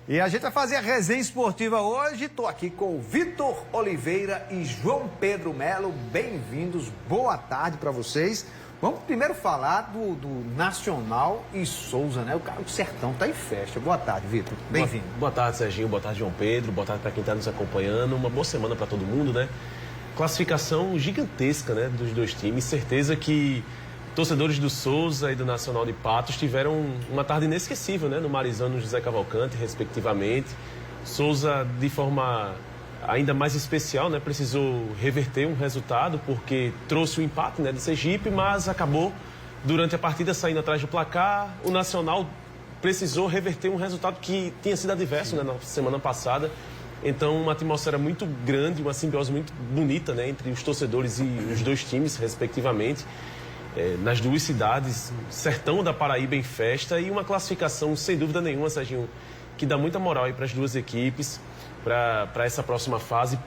E a gente vai fazer a resenha esportiva hoje. Estou aqui com o Vitor Oliveira e João Pedro Melo. Bem-vindos, boa tarde para vocês. Vamos primeiro falar do Nacional e Souza, né? O cara do Sertão tá em festa. Boa tarde, Vitor. Bem-vindo. Boa tarde, Serginho. Boa tarde, João Pedro. Boa tarde para quem está nos acompanhando. Uma boa semana para todo mundo, né? Classificação gigantesca, né, dos dois times. Certeza que torcedores do Souza e do Nacional de Patos tiveram uma tarde inesquecível, né, no Marizão e no José Cavalcante, respectivamente. Souza, de forma ainda mais especial, né, precisou reverter um resultado porque trouxe o empate, né, de Sergipe, mas acabou durante a partida saindo atrás do placar. O Nacional precisou reverter um resultado que tinha sido adverso, né, na semana passada. Então, uma atmosfera muito grande, uma simbiose muito bonita, né, entre os torcedores e os dois times, respectivamente. Nas duas cidades, Sertão da Paraíba em festa e uma classificação, sem dúvida nenhuma, Serginho, que dá muita moral para as duas equipes, para essa próxima fase.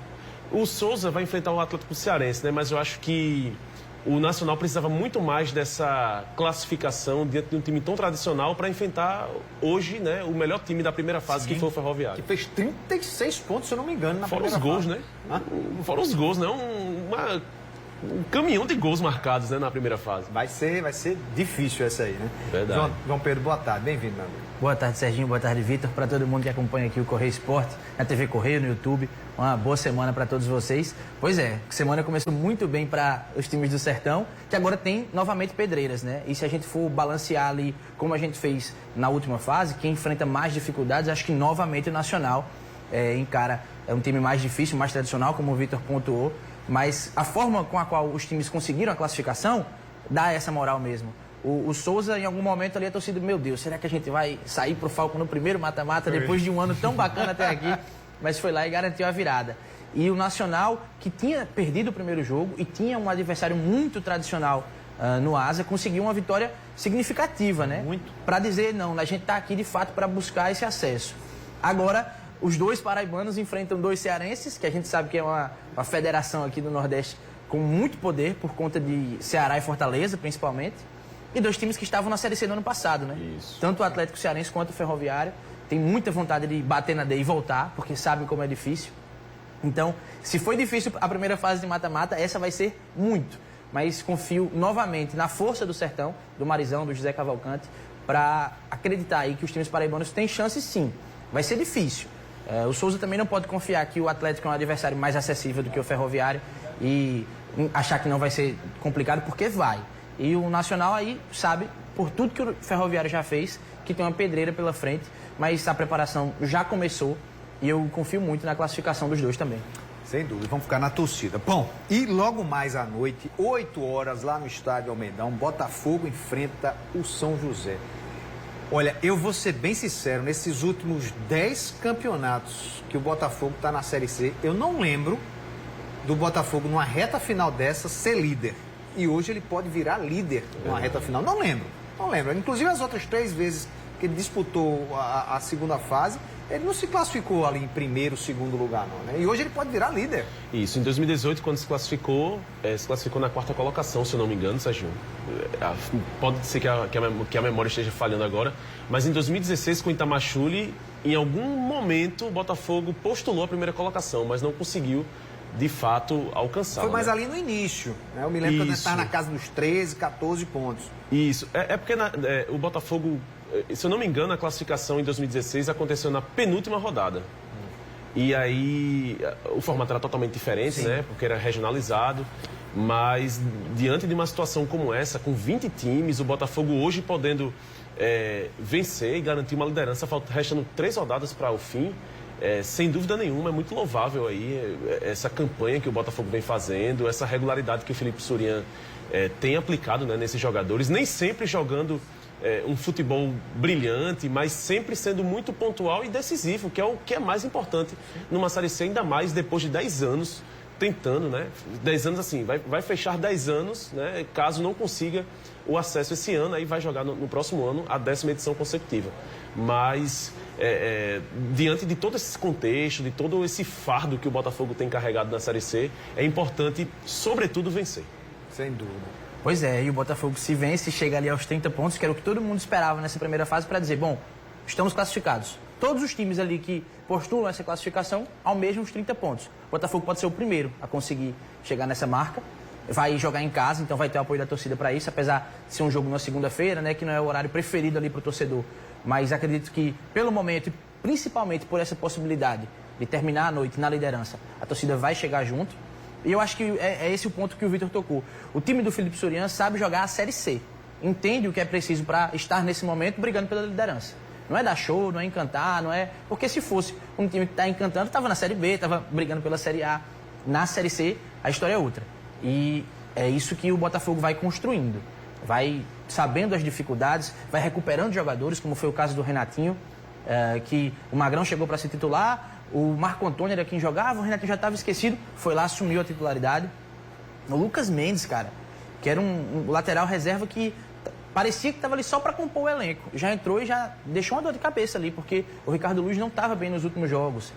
O Souza vai enfrentar o Atlético Cearense, né? Mas eu acho que o Nacional precisava muito mais dessa classificação diante de um time tão tradicional para enfrentar hoje, né, o melhor time da primeira fase. Sim, que foi o Ferroviário. Que fez 36 pontos, se eu não me engano, na Fora primeira os gols, fase. né? Fora os gols, né? Um caminhão de gols marcados, né, na primeira fase. Vai ser difícil essa aí, né? Verdade. João Pedro, boa tarde. Bem-vindo, meu amigo. Boa tarde, Serginho. Boa tarde, Vitor. Para todo mundo que acompanha aqui o Correio Esporte, na TV Correio, no YouTube. Uma boa semana para todos vocês. Pois é, a semana começou muito bem para os times do Sertão, que agora tem novamente pedreiras, né? E se a gente for balancear ali, como a gente fez na última fase, quem enfrenta mais dificuldades, acho que novamente o Nacional encara um time mais difícil, mais tradicional, como o Vitor pontuou. Mas a forma com a qual os times conseguiram a classificação dá essa moral mesmo. O Souza, em algum momento ali, a torcida, meu Deus, será que a gente vai sair pro Falcão no primeiro mata-mata depois de um ano tão bacana até aqui? Mas foi lá e garantiu a virada. E o Nacional, que tinha perdido o primeiro jogo e tinha um adversário muito tradicional no Asa, conseguiu uma vitória significativa, né? Muito. Para dizer, não, a gente tá aqui de fato para buscar esse acesso. Agora, os dois paraibanos enfrentam dois cearenses, que a gente sabe que é uma federação aqui do Nordeste com muito poder, por conta de Ceará e Fortaleza, principalmente. E dois times que estavam na Série C no ano passado, né? Isso. Tanto o Atlético Cearense quanto o Ferroviário. Tem muita vontade de bater na D e voltar, porque sabem como é difícil. Então, se foi difícil a primeira fase de mata-mata, essa vai ser muito. Mas confio novamente na força do Sertão, do Marizão, do José Cavalcante, para acreditar aí que os times paraibanos têm chance sim. Vai ser difícil. O Souza também não pode confiar que o Atlético é um adversário mais acessível do que o Ferroviário e achar que não vai ser complicado, porque vai. E o Nacional aí sabe, por tudo que o Ferroviário já fez, que tem uma pedreira pela frente, mas a preparação já começou e eu confio muito na classificação dos dois também. Sem dúvida, vamos ficar na torcida. Bom, e logo mais à noite, 8 horas, lá no estádio Almeidão, Botafogo enfrenta o São José. Olha, eu vou ser bem sincero, nesses últimos 10 campeonatos que o Botafogo está na Série C, eu não lembro do Botafogo, numa reta final dessa, ser líder. E hoje ele pode virar líder numa reta final. Não lembro. Inclusive as outras 3 vezes que ele disputou a segunda fase, ele não se classificou ali em primeiro, segundo lugar, não, né? E hoje ele pode virar líder. Isso, em 2018, quando se classificou na 4ª colocação, se eu não me engano, Serginho. Pode ser que a memória esteja falhando agora, mas em 2016, com o Itamachule, em algum momento, o Botafogo postulou a primeira colocação, mas não conseguiu, de fato, alcançar. Foi mais ali no início, né? Eu me lembro que ele estava na casa dos 13, 14 pontos. Isso, porque o Botafogo, se eu não me engano, a classificação em 2016 aconteceu na penúltima rodada. E aí o formato era totalmente diferente, sim, né? Porque era regionalizado. Mas diante de uma situação como essa, com 20 times, o Botafogo hoje podendo vencer e garantir uma liderança, restando 3 rodadas para o fim, sem dúvida nenhuma, é muito louvável aí essa campanha que o Botafogo vem fazendo, essa regularidade que o Felipe Surian tem aplicado, né, nesses jogadores, nem sempre jogando um futebol brilhante, mas sempre sendo muito pontual e decisivo, que é o que é mais importante numa Série C, ainda mais depois de 10 anos tentando, né? 10 anos assim, vai fechar 10 anos, né? Caso não consiga o acesso esse ano, aí vai jogar no próximo ano a 10ª edição consecutiva. Mas, diante de todo esse contexto, de todo esse fardo que o Botafogo tem carregado na Série C, é importante, sobretudo, vencer. Sem dúvida. Pois é, e o Botafogo se vence, chega ali aos 30 pontos, que era o que todo mundo esperava nessa primeira fase, para dizer, bom, estamos classificados. todos os times ali que postulam essa classificação almejam os 30 pontos. O Botafogo pode ser o primeiro a conseguir chegar nessa marca. Vai jogar em casa, então vai ter o apoio da torcida para isso, apesar de ser um jogo na segunda-feira, né, que não é o horário preferido ali para o torcedor. Mas acredito que, pelo momento, e principalmente por essa possibilidade de terminar a noite na liderança, a torcida vai chegar junto. E eu acho que é esse o ponto que o Vitor tocou. O time do Felipe Surian sabe jogar a Série C. Entende o que é preciso para estar nesse momento brigando pela liderança. Não é dar show, não é encantar, não é... Porque se fosse um time que está encantando, estava na Série B, estava brigando pela Série A. Na Série C, a história é outra. E é isso que o Botafogo vai construindo. Vai sabendo as dificuldades, vai recuperando jogadores, como foi o caso do Renatinho, que o Magrão chegou para ser titular, o Marco Antônio era quem jogava, o Renatinho já estava esquecido, foi lá, assumiu a titularidade. O Lucas Mendes, cara, que era um lateral reserva que parecia que estava ali só para compor o elenco. Já entrou e já deixou uma dor de cabeça ali, porque o Ricardo Luz não estava bem nos últimos jogos.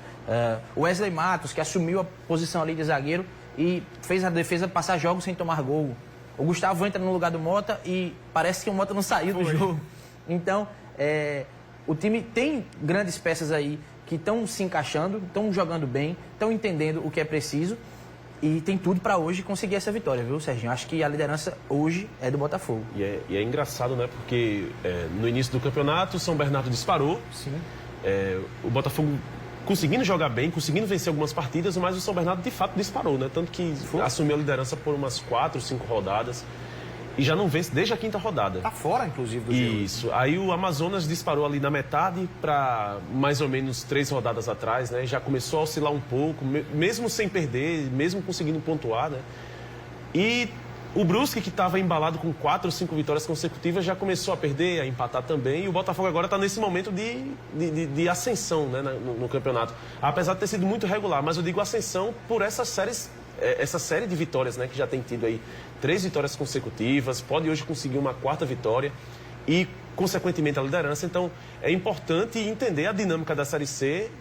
O Wesley Matos, que assumiu a posição ali de zagueiro e fez a defesa passar jogos sem tomar gol. O Gustavo entra no lugar do Mota e parece que o Mota não saiu do jogo. Então, o time tem grandes peças aí que estão se encaixando, estão jogando bem, estão entendendo o que é preciso e tem tudo para hoje conseguir essa vitória, viu, Serginho? Acho que a liderança hoje é do Botafogo. E é engraçado, né? Porque no início do campeonato, o São Bernardo disparou. Sim. O Botafogo conseguindo jogar bem, conseguindo vencer algumas partidas, mas o São Bernardo de fato disparou, né? Tanto que assumiu a liderança por umas 4, 5 rodadas e já não vence desde a 5ª rodada. Tá fora, inclusive, do G8. Isso. Aí o Amazonas disparou ali na metade para mais ou menos 3 rodadas atrás, né? Já começou a oscilar um pouco, mesmo sem perder, mesmo conseguindo pontuar, né? E o Brusque, que estava embalado com 4 ou 5 vitórias consecutivas, já começou a perder, a empatar também. E o Botafogo agora está nesse momento de ascensão, né, no campeonato. Apesar de ter sido muito regular, mas eu digo ascensão por essa série de vitórias, né, que já tem tido aí 3 vitórias consecutivas, pode hoje conseguir uma 4ª vitória e, consequentemente, a liderança. Então, é importante entender a dinâmica da Série C,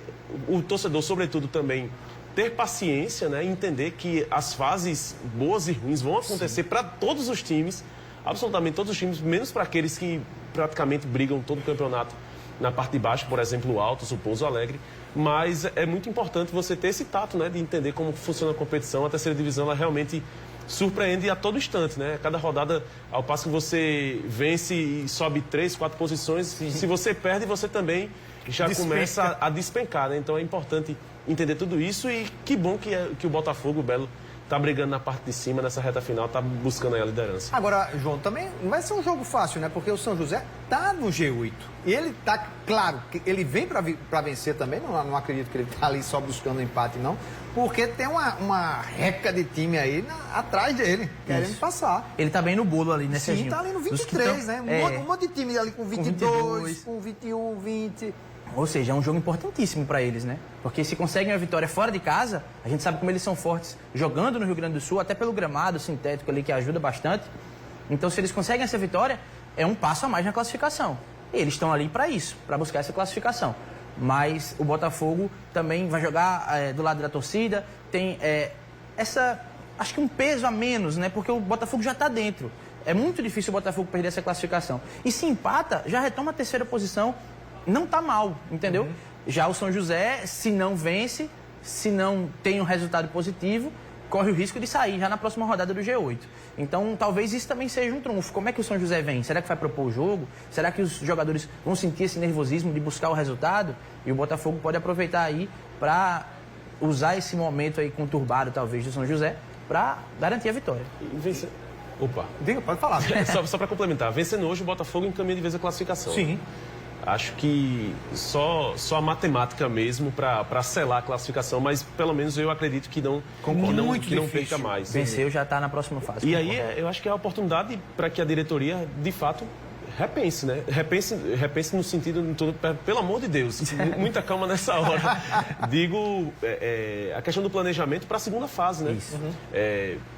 o torcedor, sobretudo, também ter paciência, né, e entender que as fases boas e ruins vão acontecer para todos os times, absolutamente todos os times, menos para aqueles que praticamente brigam todo o campeonato na parte de baixo, por exemplo, o Altos, o Pouso Alegre. Mas é muito importante você ter esse tato, né, de entender como funciona a competição. A 3ª divisão, ela realmente surpreende a todo instante, né? Cada rodada, ao passo que você vence e sobe 3, 4 posições, se você perde, você também já começa a despencar, né? Então é importante entender tudo isso e que bom que o Botafogo, o Belo, tá brigando na parte de cima, nessa reta final, tá buscando aí a liderança. Agora, João, também não vai ser um jogo fácil, né? Porque o São José tá no G8. E ele tá, claro, que ele vem para vencer também, não acredito que ele tá ali só buscando um empate, não. Porque tem uma reca de time aí atrás dele, querendo passar. Ele tá bem no bolo ali, né, Serginho? Sim, tá ali no 23, né? Um monte de time ali com 22, com 21, 20... Ou seja, é um jogo importantíssimo para eles, né? Porque se conseguem a vitória fora de casa, a gente sabe como eles são fortes jogando no Rio Grande do Sul, até pelo gramado sintético ali que ajuda bastante. Então, se eles conseguem essa vitória, é um passo a mais na classificação. E eles estão ali para isso, para buscar essa classificação. Mas o Botafogo também vai jogar do lado da torcida, tem acho que um peso a menos, né? Porque o Botafogo já está dentro. É muito difícil o Botafogo perder essa classificação. E se empata, já retoma a 3ª posição. Não tá mal, entendeu? Já o São José, se não vence, se não tem um resultado positivo, corre o risco de sair já na próxima rodada do G8. Então, talvez isso também seja um trunfo. Como é que o São José vem? Será que vai propor o jogo? Será que os jogadores vão sentir esse nervosismo de buscar o resultado? E o Botafogo pode aproveitar aí para usar esse momento aí conturbado, talvez, do São José, para garantir a vitória. E vencer. Opa. Diga, pode falar. Só para complementar, vencendo hoje, o Botafogo encaminha de vez a classificação. Sim. Acho que só a matemática mesmo para selar a classificação, mas pelo menos eu acredito que não perca mais. Venceu, já está na próxima fase. E aí eu acho que é a oportunidade para que a diretoria, de fato, repense, né? Repense no sentido de todo, pelo amor de Deus, muita calma nessa hora. Digo, a questão do planejamento para a segunda fase, né? Isso.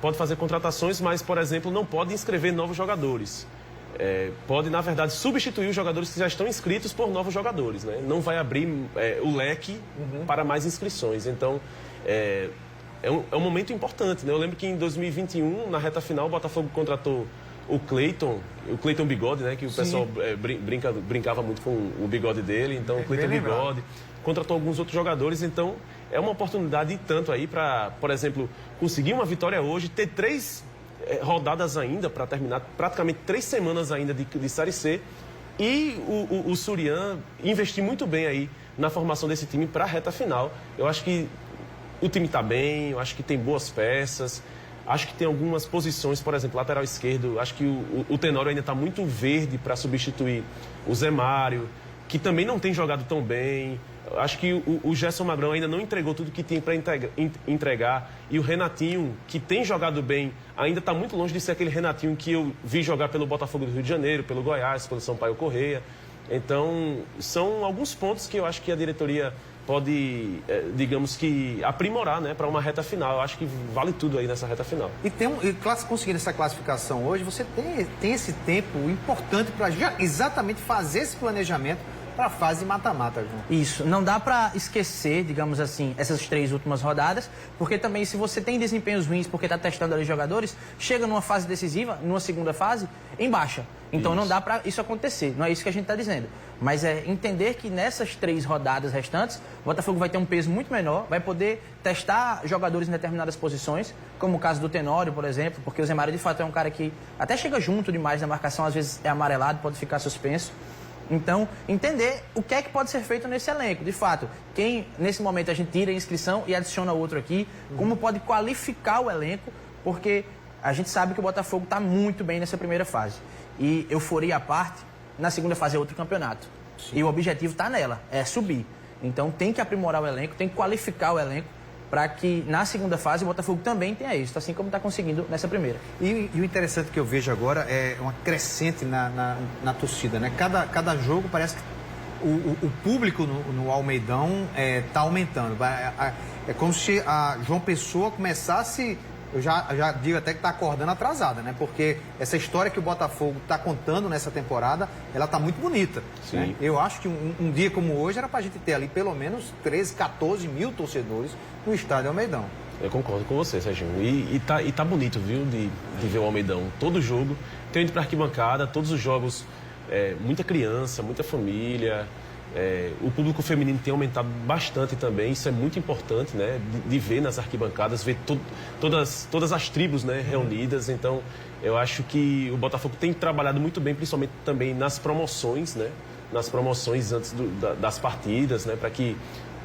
Pode fazer contratações, mas, por exemplo, não pode inscrever novos jogadores. Pode, na verdade, substituir os jogadores que já estão inscritos por novos jogadores, né? Não vai abrir o leque para mais inscrições. Então, é um momento importante, né? Eu lembro que em 2021, na reta final, o Botafogo contratou o Cleiton Bigode, né? Que o pessoal brincava muito com o bigode dele. Então, o Cleiton Bigode contratou alguns outros jogadores. Então, é uma oportunidade e tanto aí para, por exemplo, conseguir uma vitória hoje, ter 3 rodadas ainda para terminar, praticamente 3 semanas ainda de Série C. E o Surian investir muito bem aí na formação desse time para a reta final. Eu acho que o time está bem, eu acho que tem boas peças. Acho que tem algumas posições, por exemplo, lateral esquerdo. Acho que o Tenório ainda está muito verde para substituir o Zé Mário, que também não tem jogado tão bem. Acho que o Gerson Magrão ainda não entregou tudo que tinha para entregar. E o Renatinho, que tem jogado bem, ainda está muito longe de ser aquele Renatinho que eu vi jogar pelo Botafogo do Rio de Janeiro, pelo Goiás, pelo Sampaio Corrêa. Então, são alguns pontos que eu acho que a diretoria pode, digamos que, aprimorar, né, para uma reta final. Eu acho que vale tudo aí nessa reta final. E conseguindo essa classificação hoje, você tem esse tempo importante para exatamente fazer esse planejamento para a fase mata-mata, João. Isso, não dá para esquecer, digamos assim, essas 3 últimas rodadas, porque também se você tem desempenhos ruins porque está testando ali jogadores, chega numa fase decisiva, numa segunda fase, em baixa. Então não dá para isso acontecer, não é isso que a gente está dizendo. Mas é entender que nessas 3 rodadas restantes, o Botafogo vai ter um peso muito menor, vai poder testar jogadores em determinadas posições, como o caso do Tenório, por exemplo, porque o Zé Mário de fato é um cara que até chega junto demais na marcação, às vezes é amarelado, pode ficar suspenso. Então, entender o que é que pode ser feito nesse elenco. De fato, quem nesse momento a gente tira a inscrição e adiciona outro aqui, como pode qualificar o elenco, porque a gente sabe que o Botafogo está muito bem nessa primeira fase. E euforia à parte, na segunda fase é outro campeonato. Sim. E o objetivo está nela, é subir. Então tem que aprimorar o elenco, tem que qualificar o elenco para que na segunda fase o Botafogo também tenha êxito, assim como está conseguindo nessa primeira. E o interessante que eu vejo agora é uma crescente na torcida, né? Cada jogo parece que o público no Almeidão está aumentando. É como se a João Pessoa começasse... Eu já digo até que está acordando atrasada, né? Porque essa história que o Botafogo está contando nessa temporada, ela está muito bonita. Sim. Né? Eu acho que um dia como hoje era para a gente ter ali pelo menos 13, 14 mil torcedores no estádio Almeidão. Eu concordo com você, Serginho. E tá bonito, viu, de ver o Almeidão. Todo jogo, tenho ido para arquibancada, todos os jogos, muita criança, muita família. O público feminino tem aumentado bastante também, isso é muito importante, né? De ver nas arquibancadas, ver todas as tribos, né, reunidas. Então, eu acho que o Botafogo tem trabalhado muito bem, principalmente também nas promoções, né? Nas promoções antes das partidas, né? Para que...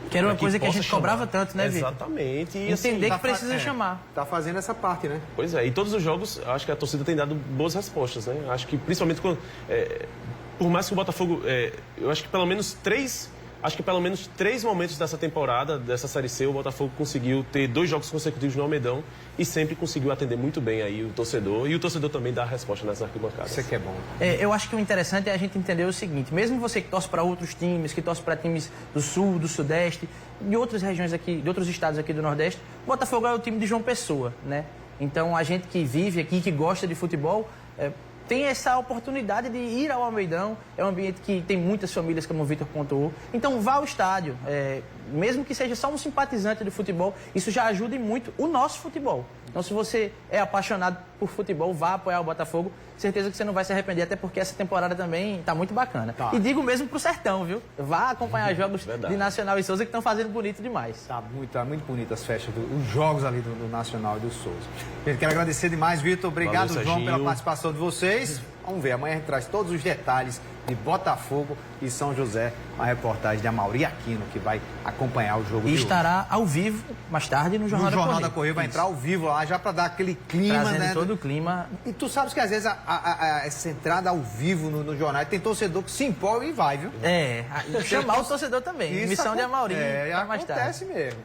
Que era uma coisa que a gente cobrava tanto, né, Vitor? Exatamente. E, entender assim, que precisa chamar. Tá fazendo essa parte, né? Pois é, e todos os jogos, acho que a torcida tem dado boas respostas, né? Acho que principalmente quando... por mais que o Botafogo, eu acho que pelo menos 3 momentos dessa temporada, dessa Série C, o Botafogo conseguiu ter 2 jogos consecutivos no Almeidão e sempre conseguiu atender muito bem aí o torcedor. E o torcedor também dá a resposta nas arquibancadas. Isso aqui é bom. Eu acho que o interessante é a gente entender o seguinte, mesmo você que torce para outros times, que torce para times do Sul, do Sudeste, de outras regiões aqui, de outros estados aqui do Nordeste, o Botafogo é o time de João Pessoa, né? Então a gente que vive aqui, que gosta de futebol... tem essa oportunidade de ir ao Almeidão. É um ambiente que tem muitas famílias, como o Vitor pontuou. Então, vá ao estádio. Mesmo que seja só um simpatizante de futebol, isso já ajuda e muito o nosso futebol. Então, se você é apaixonado por futebol, vá apoiar o Botafogo. Certeza que você não vai se arrepender, até porque essa temporada também está muito bacana. Tá. E digo mesmo pro Sertão, viu? Vá acompanhar jogos de Nacional e Souza que estão fazendo bonito demais. Tá muito bonito as festas, os jogos ali do Nacional e do Souza. Gente, quero agradecer demais, Vitor. Obrigado, valeu, João, pela participação de vocês. Vamos ver, amanhã a gente traz todos os detalhes de Botafogo e São José, uma reportagem de Amaury Aquino, que vai acompanhar o jogo de hoje. E estará ao vivo, mais tarde, no Jornal da Correia. Vai entrar ao vivo lá, já para dar aquele clima, trazendo, né? todo o clima. E tu sabes que às vezes essa entrada ao vivo no jornal, tem torcedor que se empolga e vai, viu? Chamar o torcedor também. Isso Missão de Amaury. acontece mesmo.